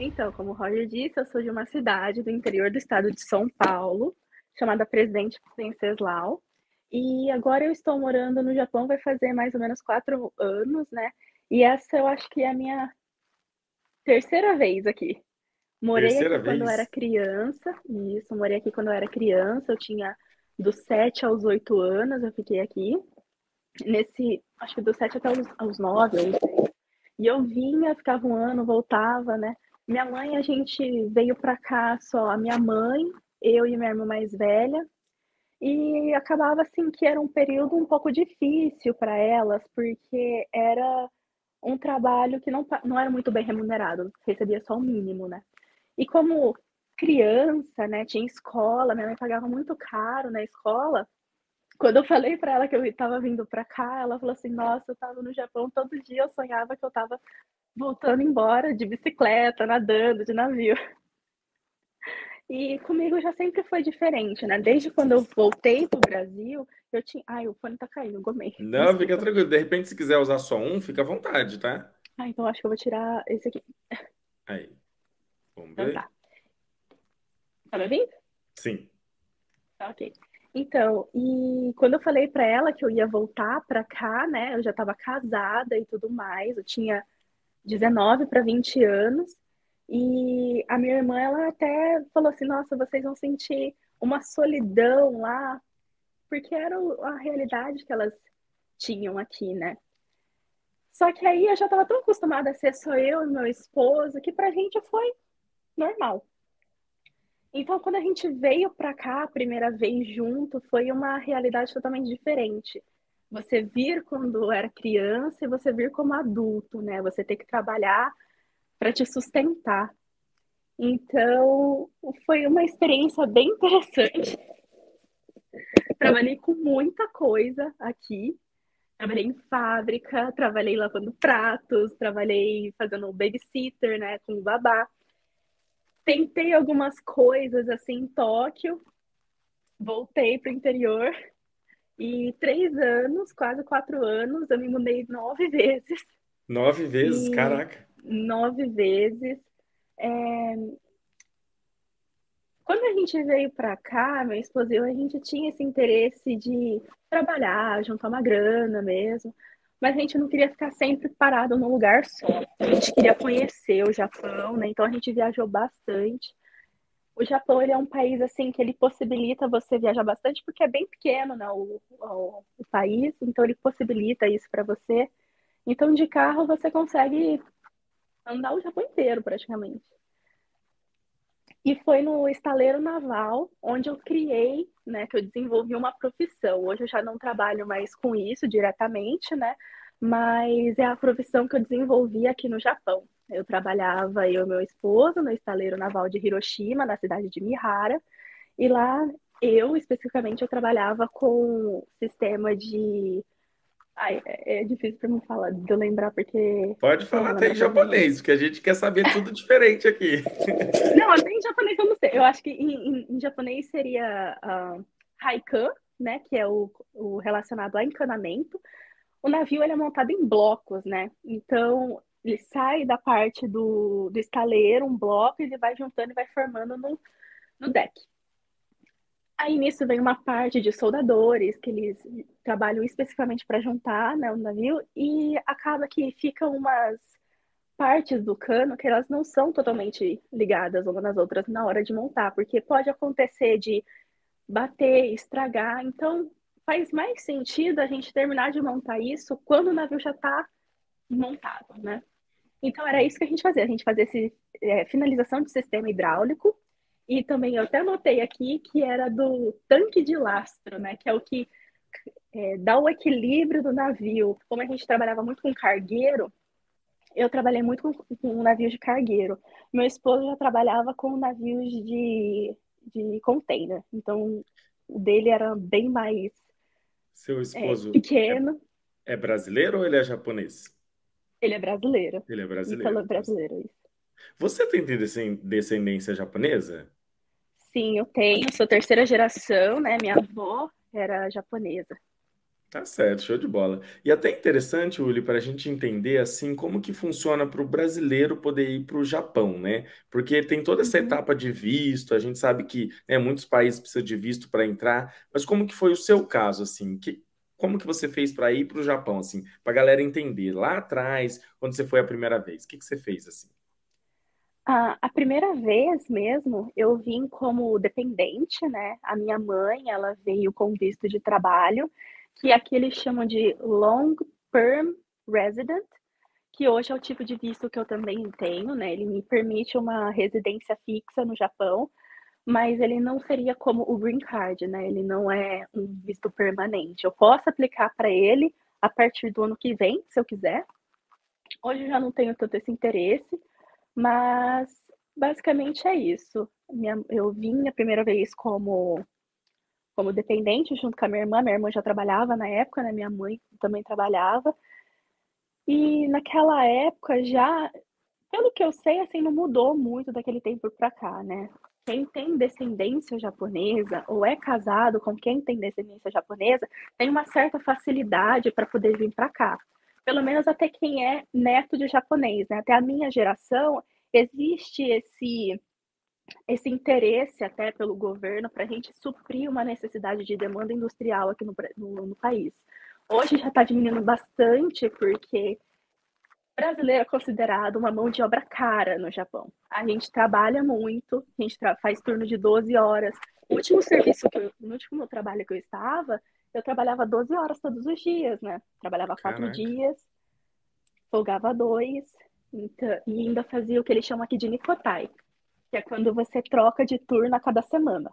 Então, como o Roger disse, eu sou de uma cidade do interior do estado de São Paulo, chamada Presidente Venceslau. E agora eu estou morando no Japão, vai fazer mais ou menos 4 anos, né? E essa eu acho que é a minha terceira vez aqui. Morei Terceira aqui quando eu era vez? criança, isso, morei aqui quando eu era criança, eu tinha dos 7 aos 8 anos, eu fiquei aqui. Acho que dos 7 até aos 9, eu não sei. E eu vinha, ficava um ano, voltava, né? Minha mãe, a gente veio pra cá só a minha mãe, eu e minha irmã mais velha, e acabava assim que era um período um pouco difícil para elas, porque era um trabalho que não era muito bem remunerado, recebia só o mínimo, né? E como criança, né, tinha escola, minha mãe pagava muito caro na escola. Quando eu falei para ela que eu estava vindo para cá, ela falou assim: Nossa, eu estava no Japão todo dia, eu sonhava que eu estava voltando embora de bicicleta, nadando, de navio. E comigo já sempre foi diferente, né? Desde quando eu voltei pro Brasil, eu tinha. Ai, o fone tá caindo, gomei. Não, fica Desculpa. tranquilo. De repente, se quiser usar só um, fica à vontade, tá? Ah, então acho que eu vou tirar esse aqui. Aí, vamos Então ver? tá. Tá me ouvindo? Sim. Tá ok. Então, e quando eu falei pra ela que eu ia voltar pra cá, né? Eu já tava casada e tudo mais, eu tinha 19 para 20 anos. E a minha irmã, ela até falou assim: Nossa, vocês vão sentir uma solidão lá, porque era a realidade que elas tinham aqui, né? Só que aí eu já estava tão acostumada a ser só eu e meu esposo que pra gente foi normal. Então, quando a gente veio pra cá a primeira vez junto, foi uma realidade totalmente diferente. Você vir quando era criança e você vir como adulto, né? Você ter que trabalhar para te sustentar. Então, foi uma experiência bem interessante. Trabalhei com muita coisa aqui. Trabalhei em fábrica, trabalhei lavando pratos, trabalhei fazendo babysitter, né, com babá. Tentei algumas coisas assim em Tóquio, voltei para o interior e 3 anos, quase 4 anos, eu me mudei 9 vezes 9 vezes? e Caraca. 9 vezes. É, Quando a gente veio para cá, meu esposo e eu, a gente tinha esse interesse de trabalhar, juntar uma grana mesmo, mas a gente não queria ficar sempre parado num lugar só. A gente queria conhecer o Japão, né? Então a gente viajou bastante. O Japão, ele é um país assim que ele possibilita você viajar bastante porque é bem pequeno, né, o país, então ele possibilita isso para você. Então de carro você consegue andar o Japão inteiro praticamente. E foi no estaleiro naval onde eu criei, né, que eu desenvolvi uma profissão. Hoje eu já não trabalho mais com isso diretamente, né, mas é a profissão que eu desenvolvi aqui no Japão. Eu trabalhava, eu e meu esposo, no estaleiro naval de Hiroshima, na cidade de Mihara, e lá eu, especificamente, eu trabalhava com sistema de... Ai, é difícil para mim falar, de eu lembrar, porque Pode eu falar não até lembro em as línguas. japonês, porque a gente quer saber tudo diferente aqui. Não, até em japonês eu não sei. Eu acho que em japonês seria haikan, né? Que é o relacionado a encanamento. O navio ele é montado em blocos, né? Então ele sai da parte do estaleiro, um bloco, e ele vai juntando e vai formando no deck. Aí nisso vem uma parte de soldadores que eles trabalham especificamente para juntar, né, o navio, e acaba que ficam umas partes do cano que elas não são totalmente ligadas umas nas outras na hora de montar, porque pode acontecer de bater, estragar. Então, faz mais sentido a gente terminar de montar isso quando o navio já está montado, né? Então, era isso que a gente fazia. A gente fazia finalização de sistema hidráulico e também eu até anotei aqui que era do tanque de lastro, né? Que é o que dá o equilíbrio do navio. Como a gente trabalhava muito com cargueiro, eu trabalhei muito com navios de cargueiro. Meu esposo já trabalhava com navios de container. Então, o dele era bem mais Seu esposo pequeno. é brasileiro ou ele é japonês? Ele é brasileiro. Ele é brasileiro. Ítalo Então, brasileiro, isso. você tem descendência japonesa? Sim, eu tenho. Sou terceira geração, né? Minha avó era japonesa. Tá certo, show de bola. E até interessante, Uli, para a gente entender assim como que funciona para o brasileiro poder ir para o Japão, né? Porque tem toda essa Uhum. etapa de visto, a gente sabe que, né, muitos países precisam de visto para entrar, mas como que foi o seu caso, assim? Como que você fez para ir para o Japão, assim? Para a galera entender, lá atrás, quando você foi a primeira vez, o que que você fez, assim? A primeira vez mesmo, eu vim como dependente, né? A minha mãe, ela veio com visto de trabalho, que aqui eles chamam de Long Term Resident, que hoje é o tipo de visto que eu também tenho, né? Ele me permite uma residência fixa no Japão, mas ele não seria como o Green Card, né? Ele não é um visto permanente. Eu posso aplicar para ele a partir do ano que vem, se eu quiser. Hoje eu já não tenho tanto esse interesse, mas basicamente é isso. Eu vim a primeira vez como dependente junto com a minha irmã. Minha irmã já trabalhava na época, né? Minha mãe também trabalhava. E naquela época já, pelo que eu sei, assim, não mudou muito daquele tempo para cá, né? Quem tem descendência japonesa ou é casado com quem tem descendência japonesa tem uma certa facilidade para poder vir para cá. Pelo menos até quem é neto de japonês, né? Até a minha geração existe esse interesse até pelo governo para a gente suprir uma necessidade de demanda industrial aqui no país. Hoje já está diminuindo bastante porque brasileiro é considerado uma mão de obra cara no Japão. A gente trabalha muito, a gente faz turno de 12 horas. No último trabalho que eu trabalhava 12 horas todos os dias, né? Trabalhava 4 Caraca. dias, folgava 2, então, e ainda fazia o que eles chamam aqui de Nikotai, que é quando você troca de turno a cada semana.